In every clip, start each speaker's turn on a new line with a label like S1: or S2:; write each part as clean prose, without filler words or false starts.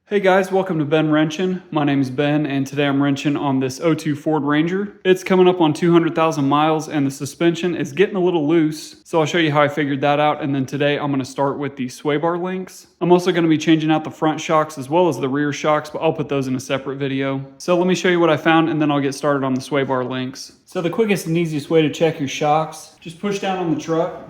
S1: Hey guys, welcome to Ben Wrenchin. My name is Ben, and today I'm wrenching on this '02 Ford Ranger. It's coming up on 200,000 miles, and the suspension is getting a little loose. So I'll show you how I figured that out, and then today I'm going to start with the sway bar links. I'm also going to be changing out the front shocks as well as the rear shocks, but I'll put those in a separate video. So let me show you what I found, and then I'll get started on the sway bar links. So the quickest and easiest way to check your shocks, just push down on the truck,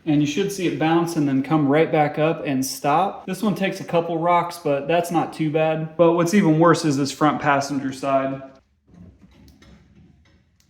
S1: and you should see it bounce and then come right back up and stop. This one takes a couple rocks, but that's not too bad. But what's even worse is this front passenger side.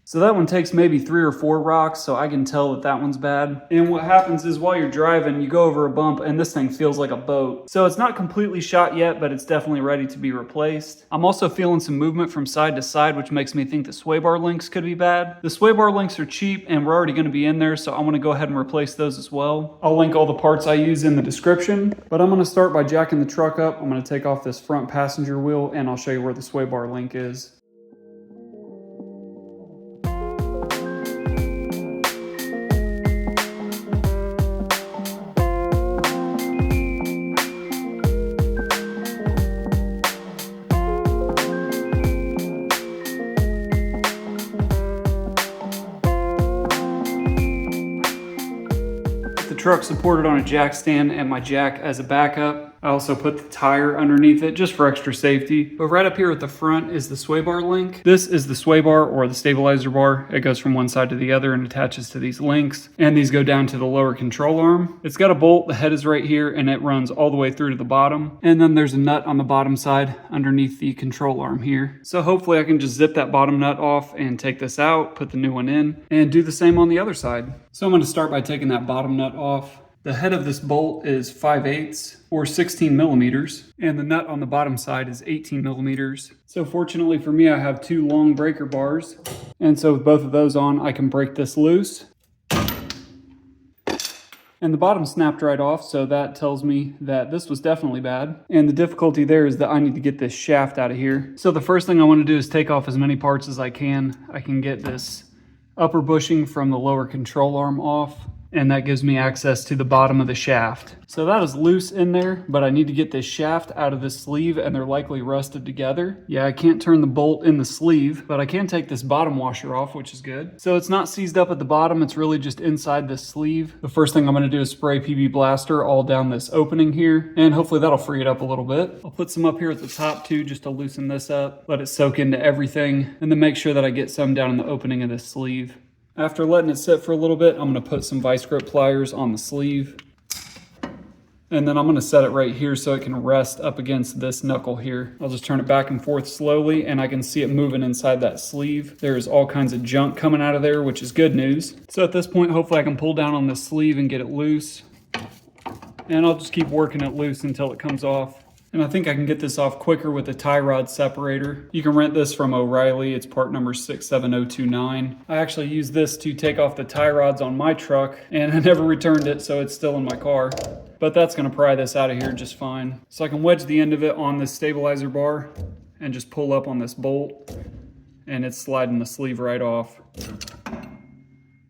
S1: So that one takes maybe 3 or 4 rocks, so I can tell that that one's bad. And what happens is while you're driving, you go over a bump and this thing feels like a boat. So it's not completely shot yet, but it's definitely ready to be replaced. I'm also feeling some movement from side to side, which makes me think the sway bar links could be bad. The sway bar links are cheap and we're already gonna be in there, so I wanna go ahead and replace those as well. I'll link all the parts I use in the description, but I'm gonna start by jacking the truck up. I'm gonna take off this front passenger wheel and I'll show you where the sway bar link is. The truck supported on a jack stand and my jack as a backup. I also put the tire underneath it just for extra safety. But right up here at the front is the sway bar link. This is the sway bar or the stabilizer bar. It goes from one side to the other and attaches to these links. And these go down to the lower control arm. It's got a bolt, the head is right here, and it runs all the way through to the bottom. And then there's a nut on the bottom side underneath the control arm here. So hopefully I can just zip that bottom nut off and take this out, put the new one in, and do the same on the other side. So I'm going to start by taking that bottom nut off. The head of this bolt is 5/8 or 16 millimeters, and the nut on the bottom side is 18 millimeters. So fortunately for me, I have 2 long breaker bars, and so with both of those on, I can break this loose. And the bottom snapped right off, so that tells me that this was definitely bad. And the difficulty there is that I need to get this shaft out of here. So the first thing I want to do is take off as many parts as I can. I can get this upper bushing from the lower control arm off, and that gives me access to the bottom of the shaft. So that is loose in there, but I need to get this shaft out of this sleeve, and they're likely rusted together. Yeah, I can't turn the bolt in the sleeve, but I can take this bottom washer off, which is good. So it's not seized up at the bottom, it's really just inside this sleeve. The first thing I'm gonna do is spray PB Blaster all down this opening here, and hopefully that'll free it up a little bit. I'll put some up here at the top too, just to loosen this up, let it soak into everything, and then make sure that I get some down in the opening of this sleeve. After letting it sit for a little bit, I'm going to put some vice grip pliers on the sleeve. And then I'm going to set it right here so it can rest up against this knuckle here. I'll just turn it back and forth slowly and I can see it moving inside that sleeve. There's all kinds of junk coming out of there, which is good news. So at this point, hopefully I can pull down on this sleeve and get it loose. And I'll just keep working it loose until it comes off. And I think I can get this off quicker with a tie rod separator. You can rent this from O'Reilly. It's part number 67029. I actually used this to take off the tie rods on my truck and I never returned it, so it's still in my car. But that's gonna pry this out of here just fine. So I can wedge the end of it on this stabilizer bar and just pull up on this bolt and it's sliding the sleeve right off.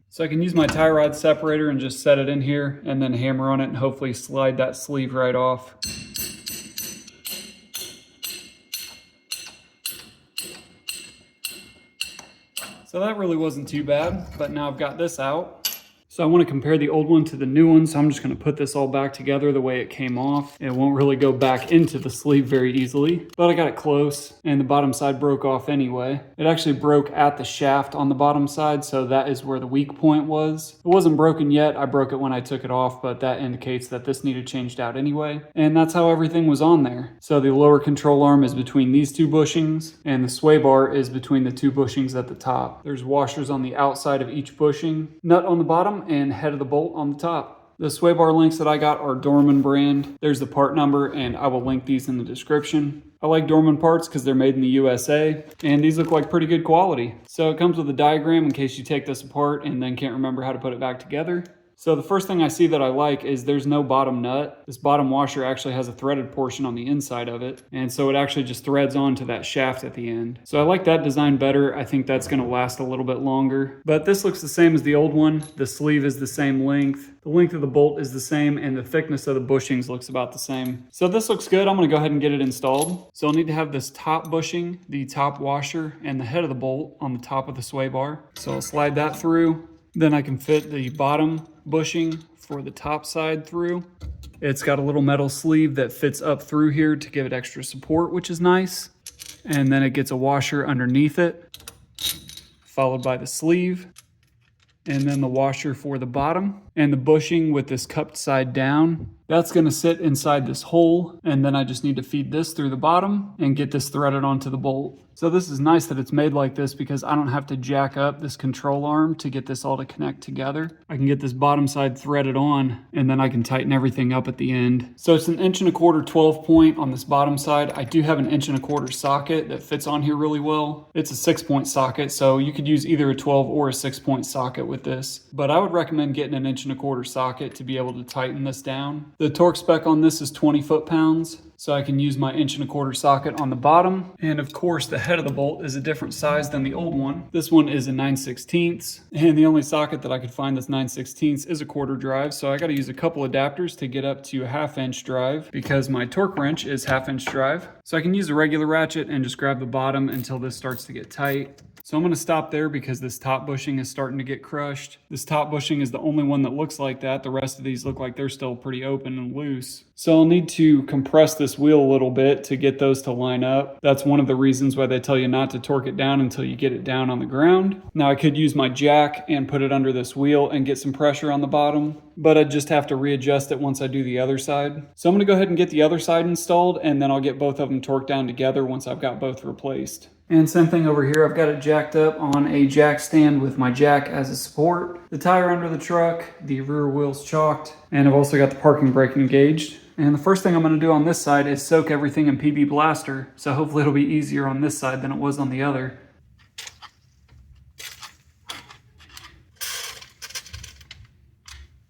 S1: So I can use my tie rod separator and just set it in here and then hammer on it and hopefully slide that sleeve right off. So that really wasn't too bad, but now I've got this out. So I want to compare the old one to the new one, so I'm just going to put this all back together the way it came off. It won't really go back into the sleeve very easily, but I got it close, and the bottom side broke off anyway. It actually broke at the shaft on the bottom side, so that is where the weak point was. It wasn't broken yet, I broke it when I took it off, but that indicates that this needed changed out anyway. And that's how everything was on there. So the lower control arm is between these 2 bushings, and the sway bar is between the 2 bushings at the top. There's washers on the outside of each bushing, nut on the bottom, and head of the bolt on the top. The sway bar links that I got are Dorman brand. There's the part number and I will link these in the description. I like Dorman parts because they're made in the USA and these look like pretty good quality. So it comes with a diagram in case you take this apart and then can't remember how to put it back together. So the first thing I see that I like is there's no bottom nut. This bottom washer actually has a threaded portion on the inside of it. And so it actually just threads onto that shaft at the end. So I like that design better. I think that's gonna last a little bit longer. But this looks the same as the old one. The sleeve is the same length. The length of the bolt is the same, and the thickness of the bushings looks about the same. So this looks good. I'm gonna go ahead and get it installed. So I'll need to have this top bushing, the top washer, and the head of the bolt on the top of the sway bar. So I'll slide that through. Then I can fit the bottom bushing for the top side through. It's got a little metal sleeve that fits up through here to give it extra support, which is nice. And then it gets a washer underneath it, followed by the sleeve, and then the washer for the bottom. And the bushing with this cupped side down, that's gonna sit inside this hole, and then I just need to feed this through the bottom and get this threaded onto the bolt. So this is nice that it's made like this because I don't have to jack up this control arm to get this all to connect together. I can get this bottom side threaded on, and then I can tighten everything up at the end. So it's an 1.25 inch 12 point on this bottom side. I do have an 1.25 inch socket that fits on here really well. It's a 6-point socket, so you could use either a 12 or a 6-point socket with this. But I would recommend getting an 1.25 inch socket to be able to tighten this down. The torque spec on this is 20 foot-pounds. So I can use my 1.25 inch socket on the bottom. And of course, the head of the bolt is a different size than the old one. This one is a 9/16. And the only socket that I could find that's 9/16 is a 1/4 drive. So I got to use a couple adapters to get up to a 1/2 inch drive because my torque wrench is 1/2 inch drive. So I can use a regular ratchet and just grab the bottom until this starts to get tight. So I'm going to stop there because this top bushing is starting to get crushed. This top bushing is the only one that looks like that. The rest of these look like they're still pretty open and loose. So I'll need to compress this wheel a little bit to get those to line up. That's one of the reasons why they tell you not to torque it down until you get it down on the ground. Now I could use my jack and put it under this wheel and get some pressure on the bottom, but I'd just have to readjust it once I do the other side. So I'm going to go ahead and get the other side installed, and then I'll get both of them torqued down together once I've got both replaced. And same thing over here, I've got it jacked up on a jack stand with my jack as a support. The tire under the truck, the rear wheel's chalked, and I've also got the parking brake engaged. And the first thing I'm going to do on this side is soak everything in PB Blaster, so hopefully it'll be easier on this side than it was on the other.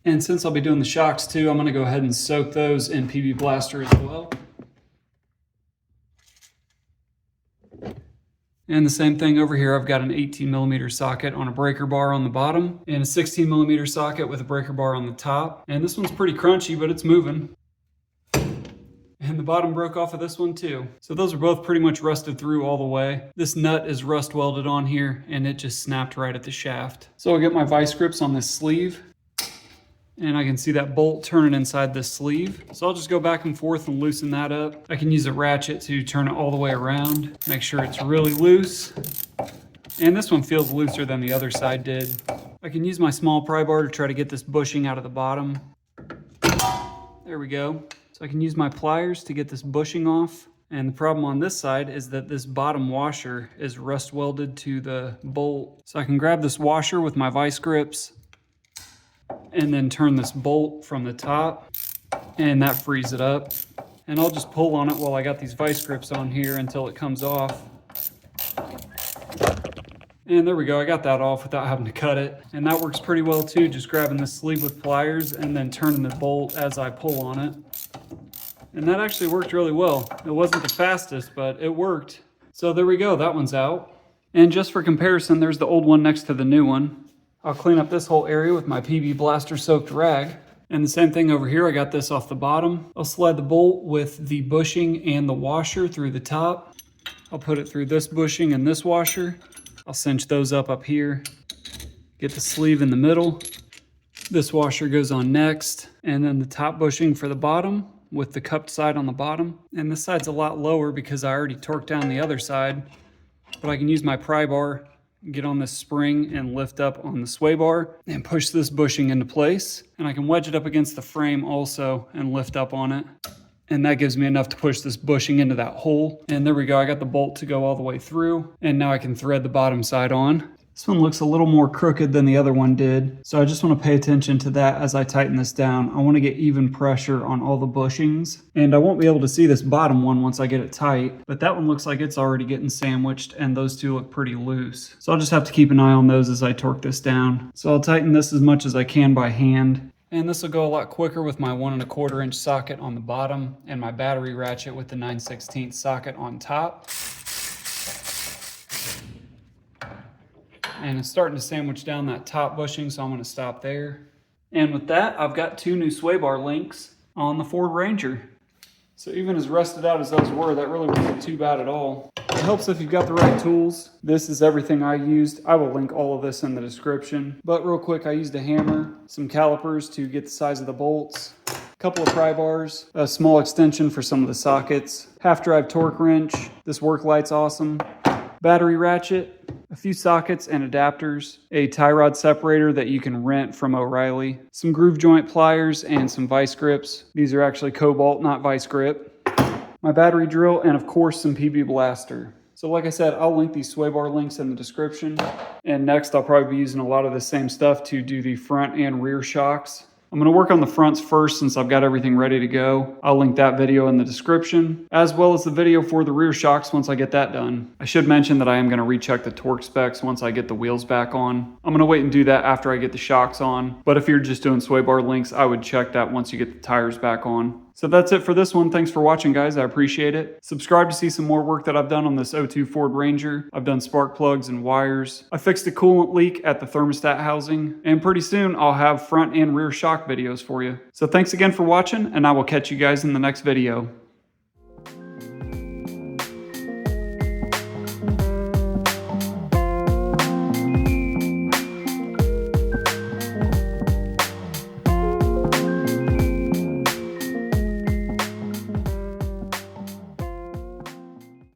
S1: And since I'll be doing the shocks too, I'm going to go ahead and soak those in PB Blaster as well. And the same thing over here, I've got an 18mm socket on a breaker bar on the bottom and a 16mm socket with a breaker bar on the top. And this one's pretty crunchy, but it's moving. And the bottom broke off of this one too. So those are both pretty much rusted through all the way. This nut is rust welded on here and it just snapped right at the shaft. So I'll get my vice grips on this sleeve. And I can see that bolt turning inside this sleeve. So I'll just go back and forth and loosen that up. I can use a ratchet to turn it all the way around, make sure it's really loose. And this one feels looser than the other side did. I can use my small pry bar to try to get this bushing out of the bottom. There we go. So I can use my pliers to get this bushing off. And the problem on this side is that this bottom washer is rust welded to the bolt. So I can grab this washer with my vice grips and then turn this bolt from the top, and that frees it up. And I'll just pull on it while I got these vice grips on here until it comes off. And there we go, I got that off without having to cut it. And that works pretty well too, just grabbing the sleeve with pliers and then turning the bolt as I pull on it. And that actually worked really well. It wasn't the fastest, but it worked. So there we go, that one's out. And just for comparison, there's the old one next to the new one. I'll clean up this whole area with my PB Blaster soaked rag. And the same thing over here, I got this off the bottom. I'll slide the bolt with the bushing and the washer through the top. I'll put it through this bushing and this washer. I'll cinch those up here. Get the sleeve in the middle. This washer goes on next. And then the top bushing for the bottom with the cupped side on the bottom. And this side's a lot lower because I already torqued down the other side. But I can use my pry bar, get on this spring and lift up on the sway bar and push this bushing into place. And I can wedge it up against the frame also and lift up on it. And that gives me enough to push this bushing into that hole. And there we go, I got the bolt to go all the way through. And now I can thread the bottom side on. This one looks a little more crooked than the other one did, so I just want to pay attention to that as I tighten this down. I want to get even pressure on all the bushings, and I won't be able to see this bottom one once I get it tight, but that one looks like it's already getting sandwiched, and those two look pretty loose. So I'll just have to keep an eye on those as I torque this down. So I'll tighten this as much as I can by hand. And this will go a lot quicker with my 1 1/4 inch socket on the bottom and my battery ratchet with the 9/16 socket on top. And it's starting to sandwich down that top bushing, so I'm going to stop there. And with that, I've got 2 new sway bar links on the Ford Ranger. So even as rusted out as those were, that really wasn't too bad at all. It helps if you've got the right tools. This is everything I used. I will link all of this in the description. But real quick, I used a hammer, some calipers to get the size of the bolts, a couple of pry bars, a small extension for some of the sockets, half-drive torque wrench. This work light's awesome. Battery ratchet, a few sockets and adapters, a tie rod separator that you can rent from O'Reilly, some groove joint pliers, and some vise grips. These are actually Cobalt, not vice grip. My battery drill, and of course some PB Blaster. So like I said, I'll link these sway bar links in the description. And next I'll probably be using a lot of the same stuff to do the front and rear shocks. I'm going to work on the fronts first since I've got everything ready to go. I'll link that video in the description, as well as the video for the rear shocks once I get that done. I should mention that I am going to recheck the torque specs once I get the wheels back on. I'm going to wait and do that after I get the shocks on, but if you're just doing sway bar links, I would check that once you get the tires back on. So that's it for this one. Thanks for watching, guys. I appreciate it. Subscribe to see some more work that I've done on this 02 Ford Ranger. I've done spark plugs and wires. I fixed a coolant leak at the thermostat housing, and pretty soon I'll have front and rear shock videos for you. So thanks again for watching, and I will catch you guys in the next video.